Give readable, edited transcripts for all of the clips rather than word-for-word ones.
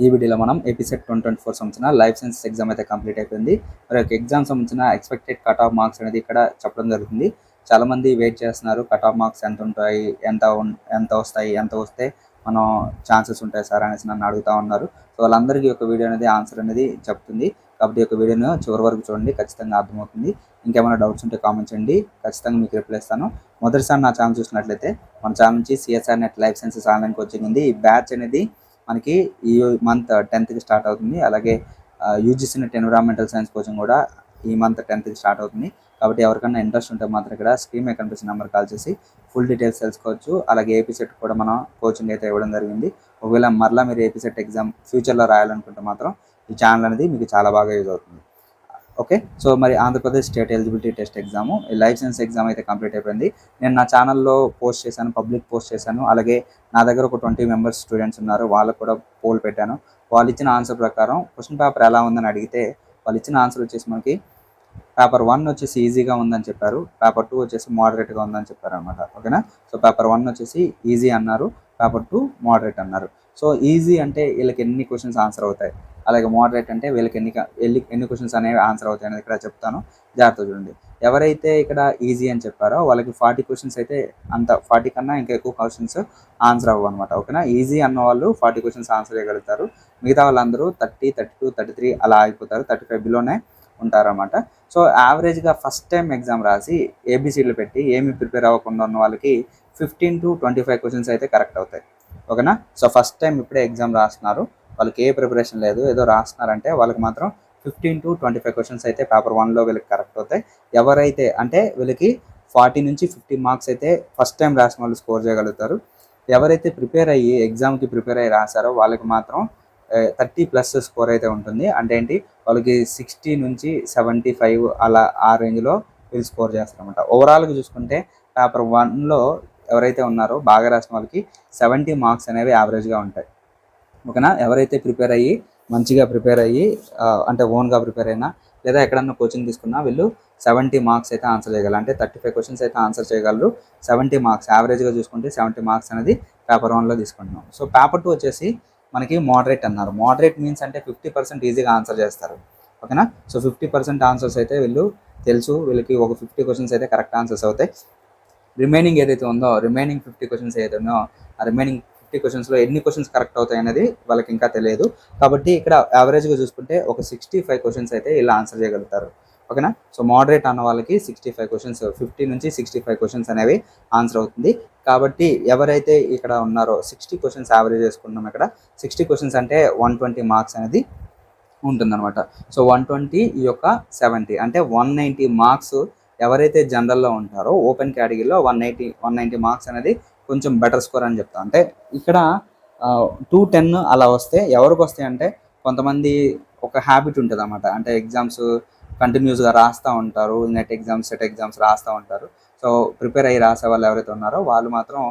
ఈ వీడియోలో మనం ఏపీసెట్ 2024 సంబంధించిన లైఫ్ సైన్సెస్ ఎగ్జామ్ అయితే కంప్లీట్ అయిపోయింది. మరి ఎగ్జామ్ సంబంధించిన ఎక్స్పెక్టెడ్ కట్ ఆఫ్ మార్క్స్ అనేది ఇక్కడ చెప్పడం జరుగుతుంది. చాలా మంది వెయిట్ చేస్తున్నారు, కట్ ఆఫ్ మార్క్స్ ఎంత ఉంటాయి, ఎంత వస్తాయి, ఎంత వస్తే మనం ఛాన్సెస్ ఉంటాయి సార్ అనేసి నన్ను అడుగుతూ ఉన్నారు. సో వాళ్ళందరికీ ఒక వీడియో అనేది ఆన్సర్ అనేది చెప్తుంది. కాబట్టి ఒక వీడియోను చివరి వరకు చూడండి, ఖచ్చితంగా అర్థమవుతుంది. ఇంకేమైనా డౌట్స్ ఉంటే కామెంట్ చేయండి, ఖచ్చితంగా మీకు రిప్లై ఇస్తాను. మొదటిసారి నా ఛానల్ చూసినట్లయితే మన ఛానల్ నుంచి CSR net life sciences online coaching ఉంది. ఈ బ్యాచ్ అనేది మనకి ఈ మంత్ 10th స్టార్ట్ అవుతుంది. అలాగే UGC net environmental science coaching కూడా ఈ మంత్ 10th స్టార్ట్ అవుతుంది. కాబట్టి ఎవరికైనా ఇంట్రెస్ట్ ఉంటే మాత్రం ఇక్కడ స్క్రీన్ మీద కనిపిస్తున్న నెంబర్ కాల్ చేసి ఫుల్ డీటెయిల్స్ తెలుసుకోవచ్చు. అలాగే ఏపీసెట్ కూడా మనం కోచింగ్ అయితే ఇవ్వడం జరిగింది. ఒకవేళ మరలా మీరు ఏపీసెట్ ఎగ్జామ్ ఫ్యూచర్లో రాయాలనుకుంటే మాత్రం ఈ ఛానల్ అనేది మీకు చాలా బాగా యూజ్ అవుతుంది. ఓకే, సో మరి Andhra Pradesh state eligibility test exam life science exam అయితే కంప్లీట్ అయిపోయింది. నేను నా ఛానల్లో పోస్ట్ చేశాను, పబ్లిక్ పోస్ట్ చేశాను. అలాగే నా దగ్గర ఒక 20 మెంబర్స్ స్టూడెంట్స్ ఉన్నారు, వాళ్ళకు కూడా పోల్ పెట్టాను. వాళ్ళు ఇచ్చిన ఆన్సర్ ప్రకారం క్వశ్చన్ పేపర్ ఎలా ఉందని అడిగితే వాళ్ళు ఇచ్చిన ఆన్సర్ వచ్చేసి మనకి పేపర్ 1 వచ్చేసి ఈజీగా ఉందని చెప్పారు, పేపర్ 2 వచ్చేసి మోడరేట్గా ఉందని చెప్పారు అనమాట. ఓకేనా, సో పేపర్ 1 వచ్చేసి ఈజీ అన్నారు, పేపర్ 2 మోడరేట్ అన్నారు. సో ఈజీ అంటే వీళ్ళకి ఎన్ని క్వశ్చన్స్ ఆన్సర్ అవుతాయి, అలాగే మోడరేట్ అంటే వీళ్ళకి ఎన్ని క్వశ్చన్స్ అనేవి ఆన్సర్ అవుతాయి అనేది ఇక్కడ చెప్తాను, జాగ్రత్త చూడండి. ఎవరైతే ఇక్కడ ఈజీ అని చెప్పారో వాళ్ళకి 40 క్వశ్చన్స్ అయితే, అంత 40 కన్నా ఇంకా ఎక్కువ క్వశ్చన్స్ ఆన్సర్ అవ్వవు అనమాట. ఓకేనా, ఈజీ అన్న వాళ్ళు 40 క్వశ్చన్స్ ఆన్సర్ చేయగలుగుతారు. మిగతా వాళ్ళందరూ 30, 32, 33 అలా అయిపోతారు, 35 బిలోనే ఉంటారన్నమాట. సో యావరేజ్గా ఫస్ట్ టైం ఎగ్జామ్ రాసి ఏబిసిడ్లు పెట్టి ఏమి ప్రిపేర్ అవ్వకుండా ఉన్న వాళ్ళకి 15 to 25 క్వశ్చన్స్ అయితే కరెక్ట్ అవుతాయి. ఓకేనా, సో ఫస్ట్ టైం ఇప్పుడే ఎగ్జామ్ రాస్తున్నారు, వాళ్ళకి ఏ ప్రిపరేషన్ లేదు, ఏదో రాస్తున్నారంటే వాళ్ళకి మాత్రం 15 to 25 క్వశ్చన్స్ అయితే పేపర్ 1లో వీళ్ళకి కరెక్ట్ అవుతాయి. ఎవరైతే అంటే వీళ్ళకి 40 నుంచి 50 మార్క్స్ అయితే ఫస్ట్ టైం రాసిన వాళ్ళు స్కోర్ చేయగలుగుతారు. ఎవరైతే ప్రిపేర్ అయ్యి ఎగ్జామ్కి ప్రిపేర్ అయ్యి రాశారో వాళ్ళకి మాత్రం 30+ స్కోర్ అయితే ఉంటుంది. అంటే ఏంటి, వాళ్ళకి 60 నుంచి 75 అలా ఆ రేంజ్లో వీళ్ళు స్కోర్ చేస్తారనమాట. ఓవరాల్గా చూసుకుంటే పేపర్ 1లో ఎవరైతే ఉన్నారో బాగా రాసిన వాళ్ళకి 70 మార్క్స్ అనేవి యావరేజ్గా ఉంటాయి. ఓకేనా, ఎవరైతే మంచిగా ప్రిపేర్ అయ్యి అంటే ఓన్గా ప్రిపేర్ అయినా లేదా ఎక్కడన్నా కోచింగ్ తీసుకున్నా వీళ్ళు 70 మార్క్స్ అయితే ఆన్సర్ చేయగలరు. అంటే 35 క్వశ్చన్స్ అయితే ఆన్సర్ చేయగలరు. 70 మార్క్స్ యావరేజ్గా చూసుకుంటే 70 మార్క్స్ అనేది పేపర్ 1లో తీసుకుంటున్నాం. సో పేపర్ 2 వచ్చేసి మనకి మోడరేట్ అన్నారు. మోడరేట్ మీన్స్ అంటే 50% ఈజీగా ఆన్సర్ చేస్తారు. ఓకేనా, సో 50% ఆన్సర్స్ అయితే వీళ్ళు తెలుసు, వీళ్ళకి ఒక 50 క్వశ్చన్స్ అయితే కరెక్ట్ ఆన్సర్స్ అవుతాయి. రిమైనింగ్ ఏదైతే ఉందో, రిమైనింగ్ 50 క్వశ్చన్స్ ఏదైతే ఉందో ఆ రిమైనింగ్ 50 క్వశ్చన్స్లో ఎన్ని క్వశ్చన్స్ కరెక్ట్ అవుతాయి అనేది వాళ్ళకి ఇంకా తెలియదు. కాబట్టి ఇక్కడ యావరేజ్గా చూసుకుంటే ఒక 65 క్వశ్చన్స్ అయితే ఇలా ఆన్సర్ చేయగలుగుతారు. ఓకేనా, సో మోడరేట్ అన్న వాళ్ళకి 65 క్వశ్చన్స్, 50 నుంచి 65 క్వశ్చన్స్ అనేవి ఆన్సర్ అవుతుంది. కాబట్టి ఎవరైతే ఇక్కడ ఉన్నారో 60 క్వశ్చన్స్ యావరేజ్ చేసుకున్నాం, ఇక్కడ 60 క్వశ్చన్స్ అంటే 120 మార్క్స్ అనేది ఉంటుందన్నమాట. సో 120 ఈ యొక్క 70 అంటే 190 మార్క్స్ ఎవరైతే జనరల్లో ఉంటారో ఓపెన్ కేటగిరీలో 190 మార్క్స్ అనేది కొంచెం బెటర్ స్కోర్ అని చెప్తాం. అంటే ఇక్కడ 210 అలా వస్తే ఎవరికి వస్తాయి అంటే కొంతమంది ఒక హ్యాబిట్ ఉంటుంది అన్నమాట. అంటే ఎగ్జామ్స్ కంటిన్యూస్గా రాస్తూ ఉంటారు, నెట్ ఎగ్జామ్స్, సెట్ ఎగ్జామ్స్ రాస్తూ ఉంటారు. సో ప్రిపేర్ అయ్యి రాసే వాళ్ళు ఎవరైతే ఉన్నారో వాళ్ళు మాత్రం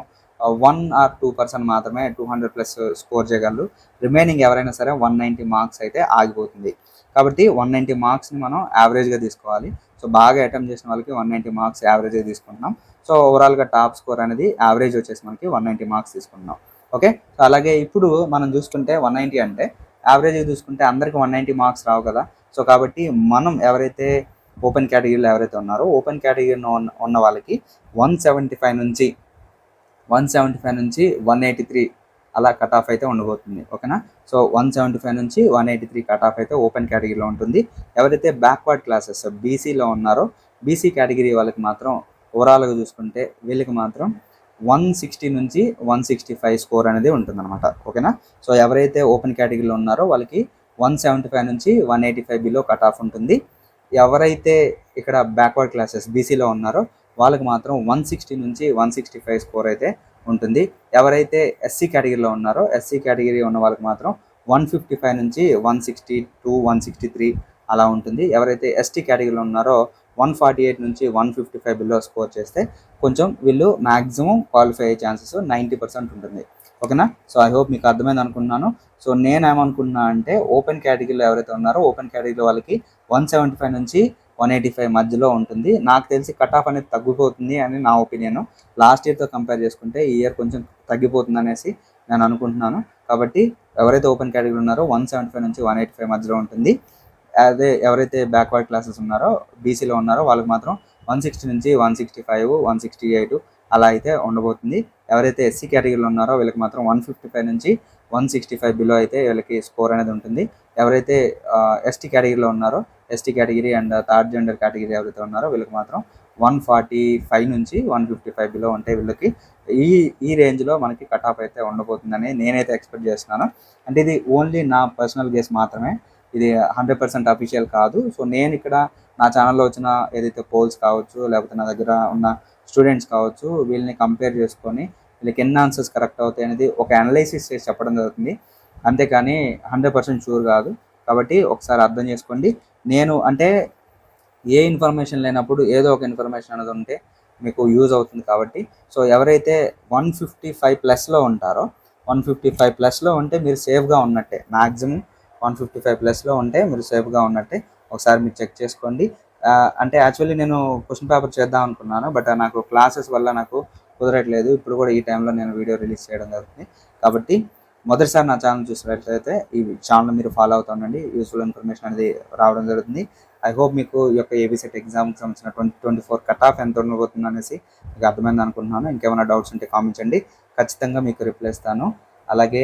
1 or 2% మాత్రమే 200+ స్కోర్ చేయగలరు. రిమైనింగ్ ఎవరైనా సరే 190 మార్క్స్ అయితే ఆగిపోతుంది. కాబట్టి 190 మార్క్స్ని మనం యావరేజ్గా తీసుకోవాలి. సో బాగా అటెంప్ట్ చేసిన వాళ్ళకి 190 మార్క్స్ యావరేజ్గా తీసుకుంటున్నాం. సో ఓవరాల్గా టాప్ స్కోర్ అనేది యావరేజ్ వచ్చేసి మనకి 190 మార్క్స్ తీసుకుంటున్నాం. ఓకే, సో అలాగే ఇప్పుడు మనం చూసుకుంటే 190 అంటే యావరేజ్గా చూసుకుంటే అందరికీ 190 మార్క్స్ రావు కదా. సో కాబట్టి మనం ఎవరైతే ఓపెన్ కేటగిరీలో ఎవరైతే ఉన్నారో ఓపెన్ కేటగిరీలో ఉన్న వాళ్ళకి 175 నుంచి 183 అలా కట్ ఆఫ్ అయితే ఉండబోతుంది. ఓకేనా, సో 175 నుంచి 183 కట్ ఆఫ్ అయితే ఓపెన్ కేటగిరీలో ఉంటుంది. ఎవరైతే బ్యాక్వర్డ్ క్లాసెస్ బీసీలో ఉన్నారో బీసీ కేటగిరీ వాళ్ళకి మాత్రం ఓవరాల్గా చూసుకుంటే వీళ్ళకి మాత్రం 160 నుంచి 165 స్కోర్ అనేది ఉంటుందన్నమాట. ఓకేనా, సో ఎవరైతే ఓపెన్ కేటగిరీలో ఉన్నారో వాళ్ళకి 175 నుంచి 185 బిలో కట్ ఆఫ్ ఉంటుంది. ఎవరైతే ఇక్కడ బ్యాక్వర్డ్ క్లాసెస్ బీసీలో ఉన్నారో వాళ్ళకి మాత్రం 160 నుంచి 165 స్కోర్ అయితే ఉంటుంది. ఎవరైతే ఎస్సీ కేటగిరీలో ఉన్నారో ఎస్సీ కేటగిరీ ఉన్న వాళ్ళకి మాత్రం 155 నుంచి 162, 163 అలా ఉంటుంది. ఎవరైతే ఎస్టీ కేటగిరీలో ఉన్నారో 148 నుంచి 155 బిలో స్కోర్ చేస్తే కొంచెం వీళ్ళు మ్యాక్సిమం క్వాలిఫై అయ్యే ఛాన్సెస్ 90% ఉంటుంది. ఓకేనా, సో ఐ హోప్ మీకు అర్థమైంది అనుకుంటున్నాను. సో నేనేమనుకున్నా అంటే ఓపెన్ కేటగిరీలో ఎవరైతే ఉన్నారో ఓపెన్ కేటగిరీలో వాళ్ళకి 175 నుంచి 185 మధ్యలో ఉంటుంది. నాకు తెలిసి కట్ ఆఫ్ అనేది తగ్గిపోతుంది అని నా ఒపీనియన్. లాస్ట్ ఇయర్తో కంపేర్ చేసుకుంటే ఈ ఇయర్ కొంచెం తగ్గిపోతుంది అనేసి నేను అనుకుంటున్నాను. కాబట్టి ఎవరైతే ఓపెన్ కేటగిరీ ఉన్నారో 175 నుంచి 185 మధ్యలో ఉంటుంది. అదే ఎవరైతే బ్యాక్వర్డ్ క్లాసెస్ ఉన్నారో బీసీలో ఉన్నారో వాళ్ళకి మాత్రం 160 నుంచి 165, 168 అలా అయితే ఉండబోతుంది. ఎవరైతే ఎస్సీ కేటగిరీలో ఉన్నారో వీళ్ళకి మాత్రం 155 నుంచి 165 బిలో అయితే వీళ్ళకి స్కోర్ అనేది ఉంటుంది. ఎవరైతే ఎస్టీ కేటగిరీలో ఉన్నారో ST category and third gender category ఎవరైతే ఉన్నారో వీళ్ళకి మాత్రం 145 నుంచి 155 బిలో ఉంటే వీళ్ళకి ఈ రేంజ్లో మనకి కట్ ఆఫ్ అయితే ఉండబోతుందని నేనైతే ఎక్స్పెక్ట్ చేస్తున్నాను. అంటే ఇది ఓన్లీ నా పర్సనల్ గెస్ మాత్రమే, ఇది 100% అఫీషియల్ కాదు. సో నేను ఇక్కడ నా ఛానల్లో వచ్చిన ఏదైతే పోల్స్ కావచ్చు, లేకపోతే నా దగ్గర ఉన్న స్టూడెంట్స్ కావచ్చు, వీళ్ళని కంపేర్ చేసుకొని వీళ్ళకి ఎన్ని ఆన్సర్స్ కరెక్ట్ అవుతాయి అనేది ఒక అనలైసిస్ చేసి చెప్పడం జరుగుతుంది. అంతేకాని 100% షూర్ కాదు. కాబట్టి ఒకసారి అర్థం చేసుకోండి. నేను అంటే ఏ ఇన్ఫర్మేషన్ లేనప్పుడు ఏదో ఒక ఇన్ఫర్మేషన్ అనేది ఉంటే మీకు యూజ్ అవుతుంది. కాబట్టి సో ఎవరైతే 155 ప్లస్లో ఉంటారో 155 ప్లస్లో ఉంటే మీరు సేఫ్గా ఉన్నట్టే. మ్యాక్సిమం 155 ప్లస్లో ఉంటే మీరు సేఫ్గా ఉన్నట్టే. ఒకసారి మీరు చెక్ చేసుకోండి. అంటే యాక్చువల్లీ నేను క్వశ్చన్ పేపర్ చేద్దాం అనుకున్నాను, బట్ నాకు క్లాసెస్ వల్ల నాకు కుదరట్లేదు. ఇప్పుడు కూడా ఈ టైంలో నేను వీడియో రిలీజ్ చేయడం జరుగుతుంది. కాబట్టి మొదటిసారి నా ఛానల్ చూసినట్లయితే ఈ ఛానల్ మీరు ఫాలో అవుతూ ఉండండి. యూస్ఫుల్ ఇన్ఫర్మేషన్ అనేది రావడం జరుగుతుంది. ఐ హోప్ మీకు ఈ యొక్క ఏబీసెట్ ఎగ్జామ్కి సంబంధించిన 2024 కట్ ఆఫ్ ఎంత ఉండబోతుంది అనేసి మీకు అర్థమైంది అనుకుంటున్నాను. ఇంకేమైనా డౌట్స్ ఉంటే కామెంట్ చేయండి, ఖచ్చితంగా మీకు రిప్లై ఇస్తాను. అలాగే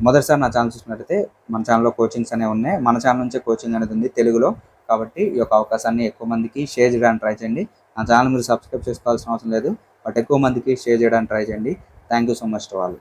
మొదటిసారి నా ఛానల్ చూసినట్లయితే మన ఛానల్లో కోచింగ్స్ అనేవి ఉన్నాయి. మన ఛానల్ నుంచే కోచింగ్ అనేది ఉంది తెలుగులో. కాబట్టి ఈ యొక్క అవకాశాన్ని ఎక్కువ మందికి షేర్ చేయడానికి ట్రై చేయండి. నా ఛానల్ మీరు సబ్స్క్రైబ్ చేసుకోవాల్సిన అవసరం లేదు, బట్ ఎక్కువ మందికి షేర్ చేయడానికి ట్రై చేయండి. Thank you so much to all.